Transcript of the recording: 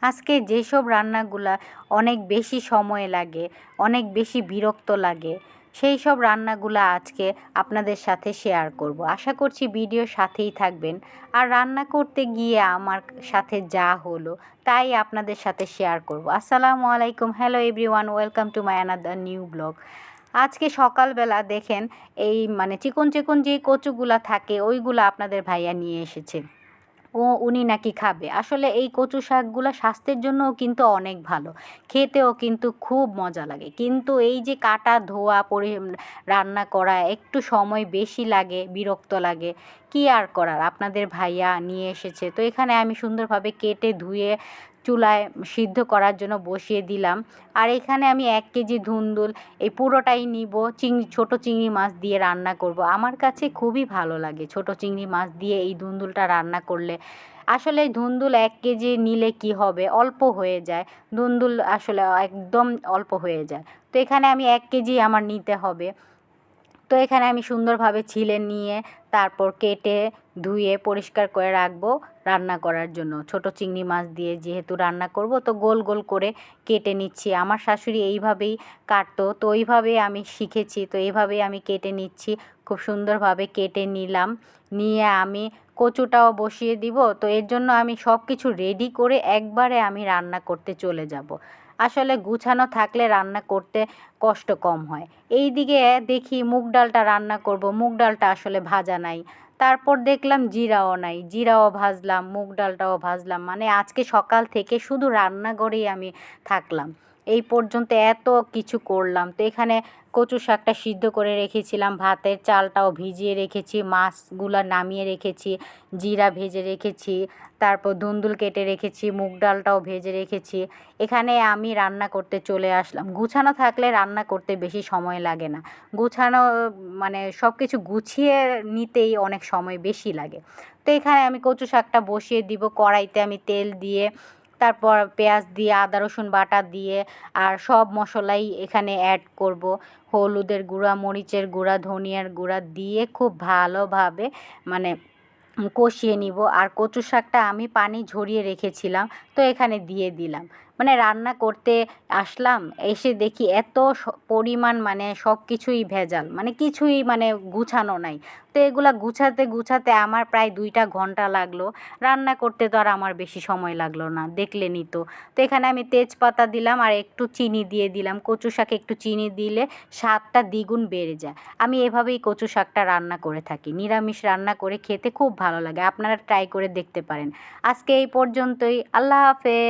আজকে যেসব রান্নাগুলা অনেক বেশি সময় লাগে, অনেক বেশি বিরক্ত লাগে, সেই সব রান্নাগুলা আজকে আপনাদের সাথে শেয়ার করব। আশা করছি ভিডিওর সাথেই থাকবেন। আর রান্না করতে গিয়ে আমার সাথে যা হলো তাই আপনাদের সাথে শেয়ার করব। আসসালামু আলাইকুম, hello everyone, welcome to my another new blog. আজকে সকালবেলা দেখেন এই চিকন চিকন যে কচুগুলা থাকে ওইগুলা আপনাদের ভাইয়া নিয়ে এসেছে। উনি নাকি খাবে। আসলে এই কচু শাকগুলো স্বাস্থ্যের জন্যও কিন্তু অনেক ভালো, খেতেও কিন্তু খুব মজা লাগে। কিন্তু এই যে কাটা ধোয়া রান্না করা একটু সময় বেশি লাগে, বিরক্ত লাগে। কি আর করার, আপনাদের ভাইয়া নিয়ে এসেছে তো এখানে আমি সুন্দরভাবে কেটে ধুয়ে চুলায় সিদ্ধ করার জন্য বসিয়ে দিলাম। আর এখানে আমি 1 কেজি ধুন্দুল এই পুরোটাই নিব, ছোট চিংড়ি মাছ দিয়ে রান্না করব। আমার কাছে খুবই ভালো লাগে ছোট চিংড়ি মাছ দিয়ে এই ধুন্দুলটা রান্না করলে। আসলে ধুন্দুল 1 কেজি নিলে কি হবে, অল্প হয়ে যায়। ধুন্দুল আসলে একদম অল্প হয়ে যায়। তো এখানে আমি 1 কেজি আমার নিতে হবে। তো এখানে আমি সুন্দরভাবে ছিলে নিয়ে তারপর কেটে ধুয়ে পরিষ্কার করে রাখবো রান্না করার জন্য। ছোট চিংড়ি মাছ দিয়ে যেহেতু রান্না করব তো গোল গোল করে কেটে নিচ্ছি। আমার শাশুড়ি এইভাবেই কাটতো, তো ওইভাবেই আমি শিখেছি, তো এইভাবেই আমি কেটে নিচ্ছি। খুব সুন্দরভাবে কেটে নিলাম। নিয়ে আমি কচুটাও বসিয়ে দিব। তো এর জন্য আমি সব কিছু রেডি করে একবারে আমি রান্না করতে চলে যাব। আসলে গুছানো থাকলে রান্না করতে কষ্ট কম হয়। এই দিকে দেখি মুগ ডালটা রান্না করব, মুগ ডালটা আসলে ভাজা নাই। তারপর দেখলাম জিরাও নাই, জিরাও ভাজলাম, মুগ ডালটাও ভাজলাম। আজকে সকাল থেকে শুধু রান্নাঘরেই আমি থাকলাম। এই পর্যন্ত এত কিছু করলাম। তো এখানে কচু শাকটা সিদ্ধ করে রেখেছিলাম, ভাতের চালটাও ভিজিয়ে রেখেছি, মাছগুলো নামিয়ে রেখেছি, জিরা ভেজে রেখেছি, তারপর ধুন্দুল কেটে রেখেছি, মুগ ডালটাও ভেজে রেখেছি। এখানে আমি রান্না করতে চলে আসলাম। গুছানো থাকলে রান্না করতে বেশি সময় লাগে না। গুছানো সব কিছু গুছিয়ে নিতেই অনেক সময় বেশি লাগে। তো এখানে আমি কচু শাকটা বসিয়ে দিব। কড়াইতে আমি তেল দিয়ে তারপর পেঁয়াজ দিয়ে আদা রসুন বাটা দিয়ে আর সব মশলাই এখানে অ্যাড করব। হলুদের গুঁড়া, মরিচের গুঁড়া, ধনিয়ার গুঁড়া দিয়ে খুব ভালোভাবে মানে কষিয়ে নিব। আর কচু শাকটা আমি পানি ঝরিয়ে রেখেছিলাম, তো এখানে দিয়ে দিলাম। রান্না করতে আসলাম, এসে দেখি এত পরিমাণ সব কিছুই ভেজাল, কিছুই গুছানো নাই। তো এগুলা গুছাতে গুছাতে আমার প্রায় 2টা ঘন্টা লাগলো। রান্না করতে তো আর আমার বেশি সময় লাগলো না, দেখলেনই তো। তো এখানে আমি তেজপাতা দিলাম আর একটু চিনি দিয়ে দিলাম। কচু শাকে একটু চিনি দিলে স্বাদটা দ্বিগুণ বেড়ে যায়। আমি এভাবেই কচু শাকটা রান্না করে থাকি। নিরামিষ রান্না করে খেতে খুব ভালো লাগে, আপনারা ট্রাই করে দেখতে পারেন। আজকে এই পর্যন্তই, আল্লাহ হাফেজ।